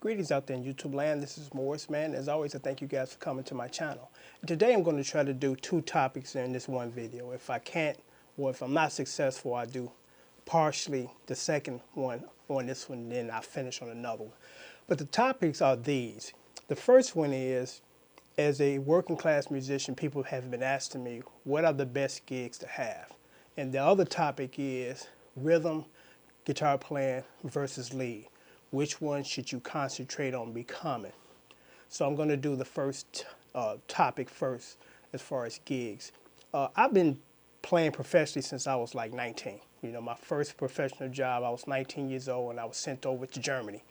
Greetings out there in YouTube land. This is Morris, man. As always, I thank you guys for coming to my channel. And today I'm going to try to do two topics in this one video. If I can't, or if I'm not successful, I do partially the second one on this one, then I finish on another one. But the topics are these. The first one is, as a working class musician, people have been asking me, what are the best gigs to have? And the other topic is rhythm, guitar playing versus lead. Which one should you concentrate on becoming? So I'm going to do the first topic first as far as gigs. I've been playing professionally since I was like 19. You know, my first professional job, I was 19 years old and I was sent over to Germany.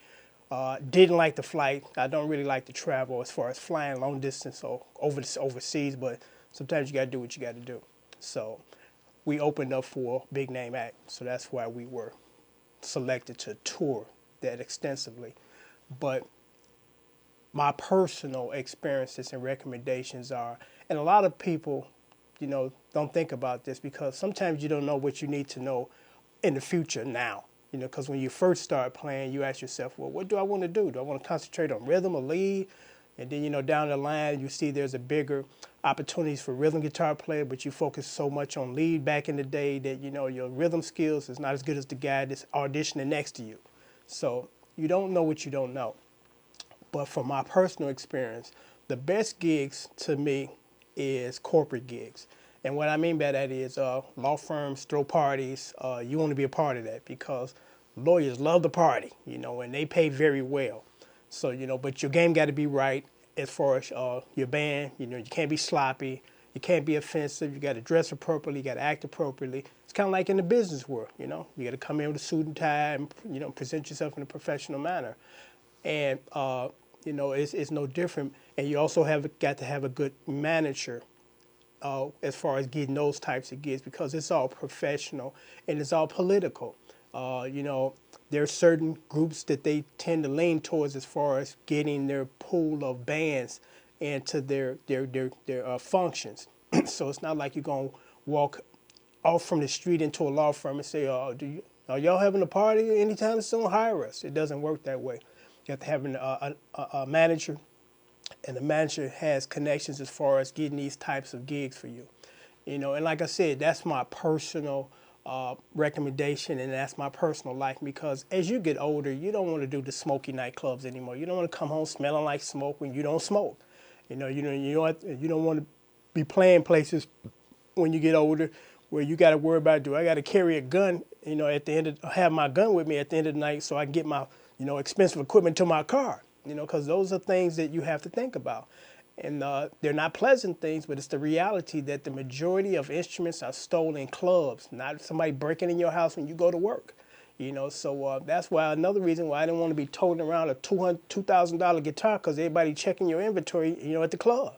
Didn't like the flight. I don't really like to travel as far as flying long distance or overseas, but sometimes you got to do what you got to do. So we opened up for a big name act. So that's why we were selected to tour that extensively. But my personal experiences and recommendations are, and a lot of people, you know, don't think about this because sometimes you don't know what you need to know in the future now. You know, because when you first start playing, you ask yourself, well, what do I want to do? Do I want to concentrate on rhythm or lead? And then, you know, down the line, you see there's a bigger opportunities for rhythm guitar player, but you focus so much on lead back in the day that, you know, your rhythm skills is not as good as the guy that's auditioning next to you. So you don't know what you don't know. But from my personal experience, the best gigs to me is corporate gigs. And what I mean by that is law firms throw parties. You want to be a part of that because lawyers love the party, you know, and they pay very well. So, you know, but your game got to be right as far as your band. You know, you can't be sloppy. You can't be offensive. You got to dress appropriately. You got to act appropriately. It's kind of like in the business world, you know. You got to come in with a suit and tie and, you know, present yourself in a professional manner. And, you know, it's no different. And you also got to have a good manager as far as getting those types of gigs because it's all professional and it's all political. You know, there are certain groups that they tend to lean towards as far as getting their pool of bands into their functions. So it's not like you're going to walk off from the street into a law firm and say, are y'all having a party anytime soon? Hire us. It doesn't work that way. You have to have a manager, and the manager has connections as far as getting these types of gigs for you. You know, and like I said, that's my personal recommendation, and that's my personal life because as you get older, you don't want to do the smoky nightclubs anymore. You don't want to come home smelling like smoke when you don't smoke. You don't want to be playing places when you get older where you got to worry about, do I got to carry a gun, you know, have my gun with me at the end of the night so I can get my, you know, expensive equipment to my car, you know, because those are things that you have to think about. And they're not pleasant things, but it's the reality that the majority of instruments are stolen in clubs, not somebody breaking in your house when you go to work. You know, so that's why another reason why I didn't want to be toting around a $2,000 guitar because everybody checking your inventory, you know, at the club.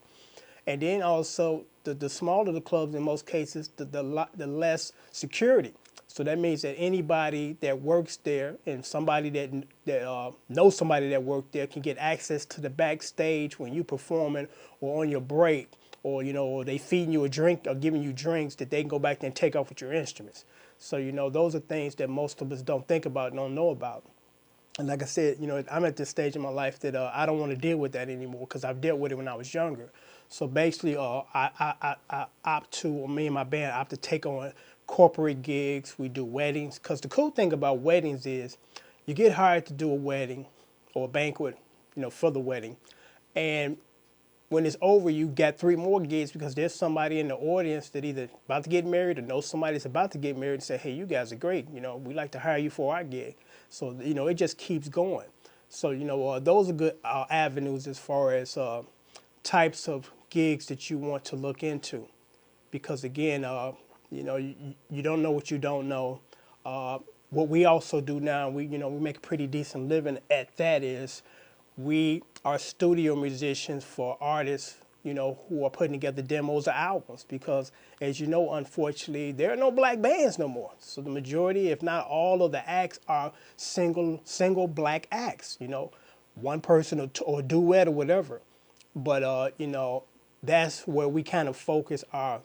And then also the smaller the clubs in most cases, the less security. So that means that anybody that works there and somebody that knows somebody that worked there can get access to the backstage when you performing or on your break, or you know, or they feeding you a drink or giving you drinks that they can go back there and take off with your instruments. So you know, those are things that most of us don't think about and don't know about. And like I said, you know, I'm at this stage in my life that I don't want to deal with that anymore because I've dealt with it when I was younger. So basically, I opt to, or me and my band opt to take on corporate gigs. We do weddings because the cool thing about weddings is you get hired to do a wedding or a banquet, you know, for the wedding. And when it's over, you got 3 more gigs because there's somebody in the audience that either about to get married or knows somebody that's about to get married and say, hey, you guys are great. You know, we'd like to hire you for our gig. So, you know, it just keeps going. So, you know, those are good avenues as far as types of gigs that you want to look into. Because, again, you know, you don't know what you don't know. What we also do now, we make a pretty decent living at that is we are studio musicians for artists, you know, who are putting together demos or albums because, as you know, unfortunately, there are no black bands no more. So the majority, if not all of the acts are single black acts, you know, one person or duet or whatever. But, you know, that's where we kind of focus our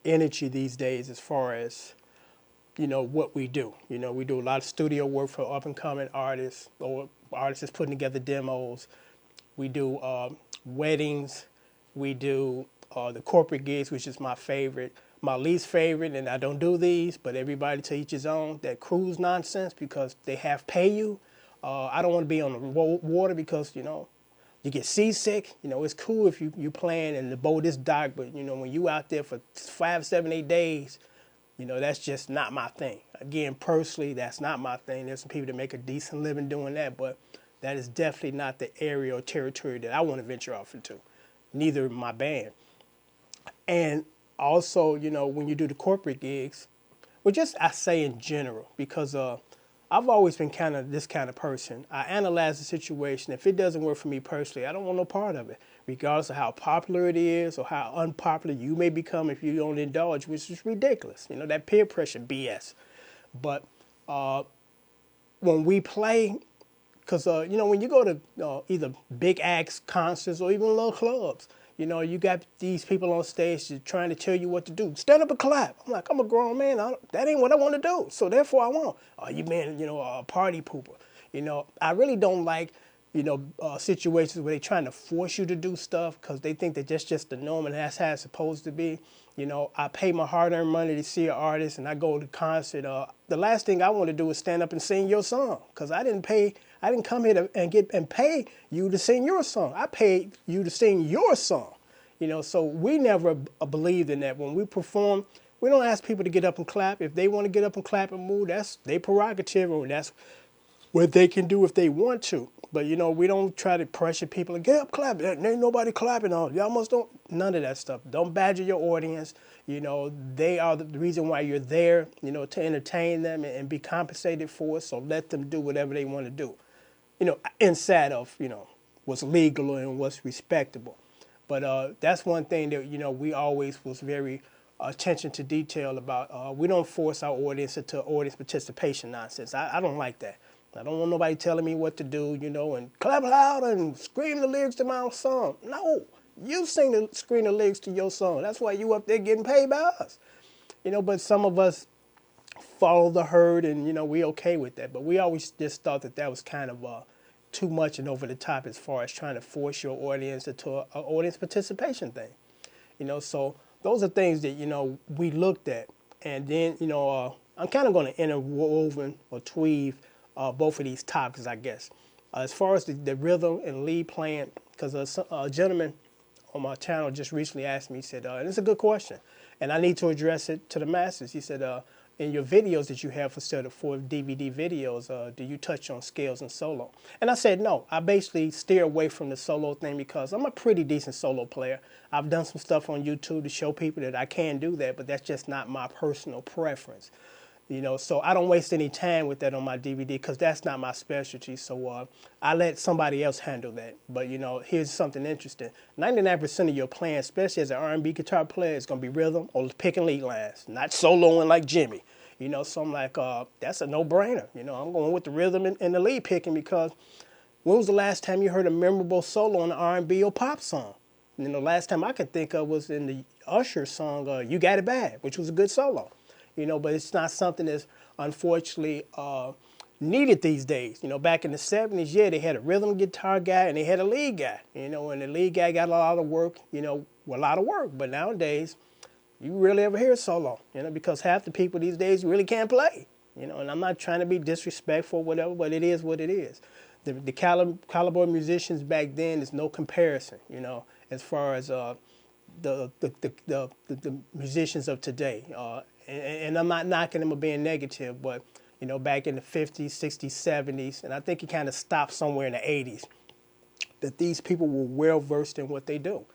energy these days as far as, you know, what we do. You know, we do a lot of studio work for up and coming artists or artists is putting together demos. We do weddings. We do the corporate gigs, which is my favorite. My least favorite, and I don't do these, but everybody to each his own, that cruise nonsense because they have pay you. I don't want to be on the water because, you get seasick. It's cool if you playing and the boat is docked, but, when you out there for 5, 7, 8 days, that's just not my thing. Again, personally, that's not my thing. There's some people that make a decent living doing that, but that is definitely not the area or territory that I want to venture off into. Neither my band. And also, when you do the corporate gigs, well, just I say in general, because I've always been this kind of person. I analyze the situation. If it doesn't work for me personally, I don't want no part of it, regardless of how popular it is or how unpopular you may become if you don't indulge, which is ridiculous. That peer pressure BS. But when we play, because, when you go to either big acts, concerts, or even little clubs, you got these people on stage trying to tell you what to do. Stand up and clap. I'm like, I'm a grown man. That ain't what I want to do. So therefore I won't. You being, a party pooper. I really don't like, situations where they're trying to force you to do stuff because they think that that's just the norm and that's how it's supposed to be. I pay my hard-earned money to see an artist and I go to concert. The last thing I want to do is stand up and sing your song because I didn't come here and pay you to sing your song. I paid you to sing your song. So we never believed in that. When we perform, we don't ask people to get up and clap. If they want to get up and clap and move, that's their prerogative, or that's what they can do if they want to. But, we don't try to pressure people and get up, clap. There ain't nobody clapping on. Y'all must don't, none of that stuff. Don't badger your audience. They are the reason why you're there, to entertain them and be compensated for it. So let them do whatever they want to do, inside of, what's legal and what's respectable. But that's one thing that, we always was very attention to detail about. We don't force our audience into audience participation nonsense. I don't like that. I don't want nobody telling me what to do, and clap loud and scream the lyrics to my song. No, you scream the lyrics to your song. That's why you up there getting paid by us. But some of us follow the herd and, we okay with that. But we always just thought that was kind of too much and over the top as far as trying to force your audience into an audience participation thing. So those are things that, we looked at. And then, I'm kind of going to interwoven or tweave both of these topics, I guess. As far as the rhythm and lead playing, because a gentleman on my channel just recently asked me, he said, and it's a good question, and I need to address it to the masses. He said, in your videos that you have for DVD videos, do you touch on scales and solo? And I said, no, I basically steer away from the solo thing because I'm a pretty decent solo player. I've done some stuff on YouTube to show people that I can do that, but that's just not my personal preference. So I don't waste any time with that on my DVD because that's not my specialty. So I let somebody else handle that. But, here's something interesting. 99% of your playing, especially as an R&B guitar player, is going to be rhythm or picking lead lines, not soloing like Jimmy. So I'm like, that's a no-brainer. I'm going with the rhythm and the lead picking because when was the last time you heard a memorable solo on an R&B or pop song? The last time I could think of was in the Usher song, You Got It Bad, which was a good solo. But it's not something that's unfortunately needed these days. Back in the 70s, they had a rhythm guitar guy and they had a lead guy, and the lead guy got a lot of work, But nowadays, you really ever hear a solo, because half the people these days really can't play, and I'm not trying to be disrespectful or whatever, but it is what it is. The caliber of musicians back then is no comparison, as far as the musicians of today. And I'm not knocking them or being negative, but, back in the 50s, 60s, 70s, and I think it kind of stopped somewhere in the 80s, that these people were well-versed in what they do.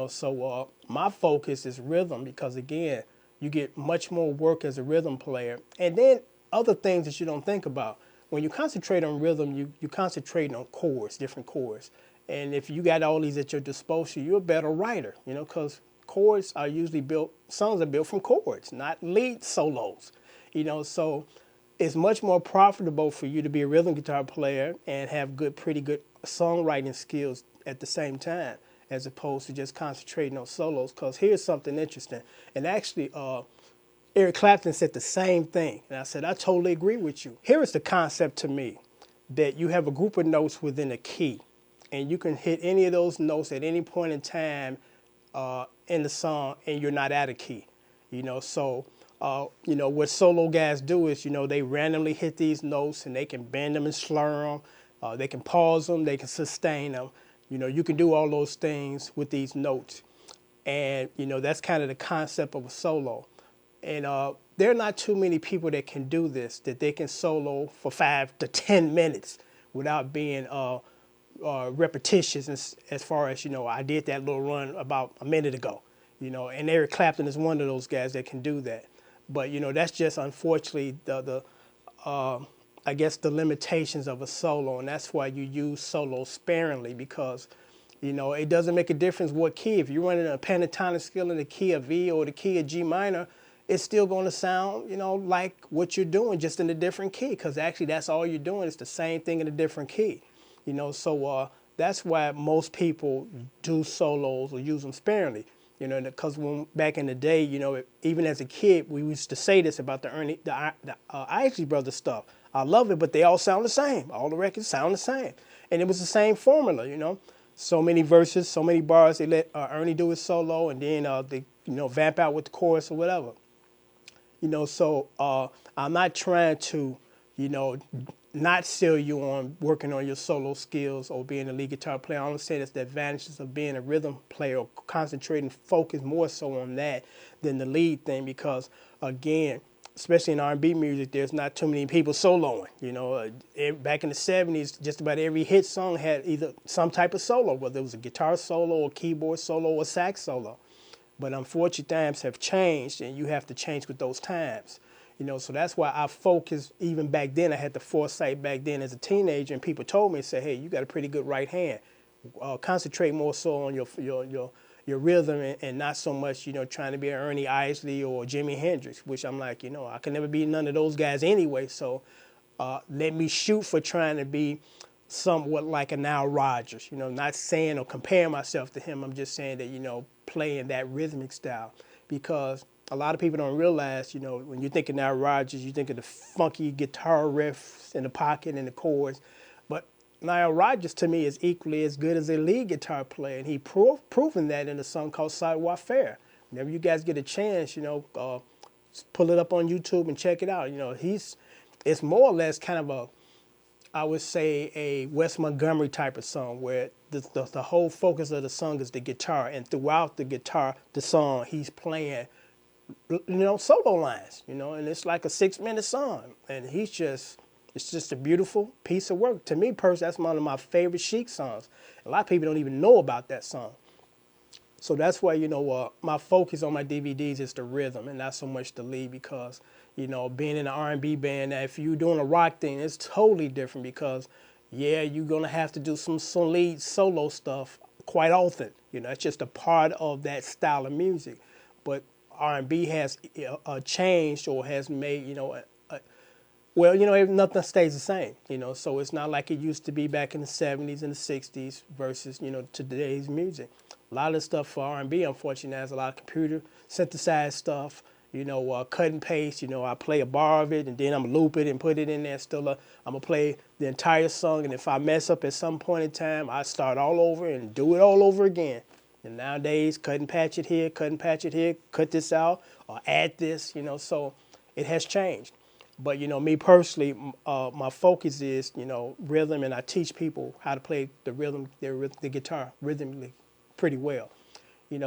So my focus is rhythm because, again, you get much more work as a rhythm player. And then other things that you don't think about. When you concentrate on rhythm, you concentrate on chords, different chords. And if you got all these at your disposal, you're a better writer, because chords are usually songs are built from chords, not lead solos, so it's much more profitable for you to be a rhythm guitar player and have pretty good songwriting skills at the same time, as opposed to just concentrating on solos. Because here's something interesting, and actually Eric Clapton said the same thing, and I said, I totally agree with you. Here is the concept to me. that you have a group of notes within a key, and you can hit any of those notes at any point in time in the song, and you're not out of key. So what solo guys do is they randomly hit these notes, and they can bend them and slur them. They can pause them. They can sustain them. You can do all those things with these notes, and that's kind of the concept of a solo. And there are not too many people that can do this, that they can solo for 5 to 10 minutes without being repetitious as far as, I did that little run about a minute ago, and Eric Clapton is one of those guys that can do that. But, that's just unfortunately I guess the limitations of a solo, and that's why you use solo sparingly, because, it doesn't make a difference what key. If you're running a pentatonic scale in the key of E or the key of G minor, it's still going to sound, like what you're doing, just in a different key, because actually that's all you're doing. It's the same thing in a different key, So that's why most people do solos or use them sparingly, because back in the day, even as a kid, we used to say this about the Isley Brothers stuff. I love it, but they all sound the same. All the records sound the same, and it was the same formula, So many verses, so many bars. They let Ernie do his solo, and then they vamp out with the chorus or whatever. So I'm not trying to, not sell you on working on your solo skills or being a lead guitar player. I understand it's the advantages of being a rhythm player, or concentrating, focus more so on that than the lead thing, because, again, especially in R&B music, there's not too many people soloing. Back in the 70s, just about every hit song had either some type of solo, whether it was a guitar solo or keyboard solo or sax solo. But unfortunately, times have changed, and you have to change with those times. So that's why I focused, even back then. I had the foresight back then as a teenager, and people told me, say, hey, you got a pretty good right hand. Concentrate more so on your rhythm, and not so much, trying to be an Ernie Isley or Jimi Hendrix, which I'm like, I can never be none of those guys anyway. So let me shoot for trying to be somewhat like a Nile Rodgers, not saying or comparing myself to him. I'm just saying that, playing that rhythmic style, because a lot of people don't realize, when you think of Nile Rodgers, you think of the funky guitar riffs in the pocket and the chords. But Nile Rodgers, to me, is equally as good as a lead guitar player, and he proven that in a song called Sidewalk Fair. Whenever you guys get a chance, pull it up on YouTube and check it out. It's more or less kind of I would say, a Wes Montgomery type of song, where the whole focus of the song is the guitar, and throughout the song, he's playing, solo lines, and it's like a 6-minute song, and it's just a beautiful piece of work. To me personally, that's one of my favorite Chic songs. A lot of people don't even know about that song. So that's why, my focus on my DVDs is the rhythm and not so much the lead, because, being in an R&B band, now if you're doing a rock thing, it's totally different, because, yeah, you're going to have to do some lead solo stuff quite often. It's just a part of that style of music. But R&B has changed, or has made, nothing stays the same, so it's not like it used to be back in the 70s and the 60s versus, today's music. A lot of stuff for R&B, unfortunately, has a lot of computer synthesized stuff, cut and paste. I play a bar of it, and then I'm going to loop it and put it in there. I'm going to play the entire song, and if I mess up at some point in time, I start all over and do it all over again. And nowadays, cut and patch it here, cut this out, or add this, so it has changed. But, me personally, my focus is, rhythm, and I teach people how to play the guitar rhythmically pretty well.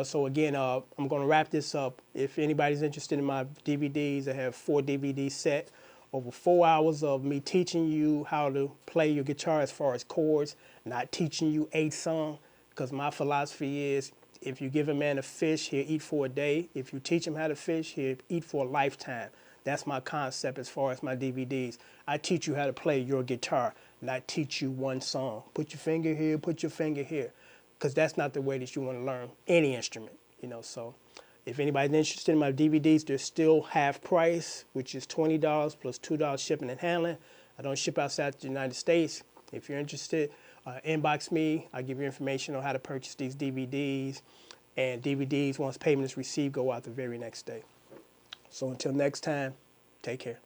So again, I'm going to wrap this up. If anybody's interested in my DVDs, I have 4 DVD set, over 4 hours of me teaching you how to play your guitar as far as chords, not teaching you a song, because my philosophy is, if you give a man a fish, he'll eat for a day. If you teach him how to fish, he'll eat for a lifetime. That's my concept as far as my DVDs. I teach you how to play your guitar, not teach you one song. Put your finger here, put your finger here, because that's not the way that you want to learn any instrument, So if anybody's interested in my DVDs, they're still half price, which is $20 plus $2 shipping and handling. I don't ship outside the United States. If you're interested, inbox me. I'll give you information on how to purchase these DVDs. And DVDs, once payment is received, go out the very next day. So until next time, take care.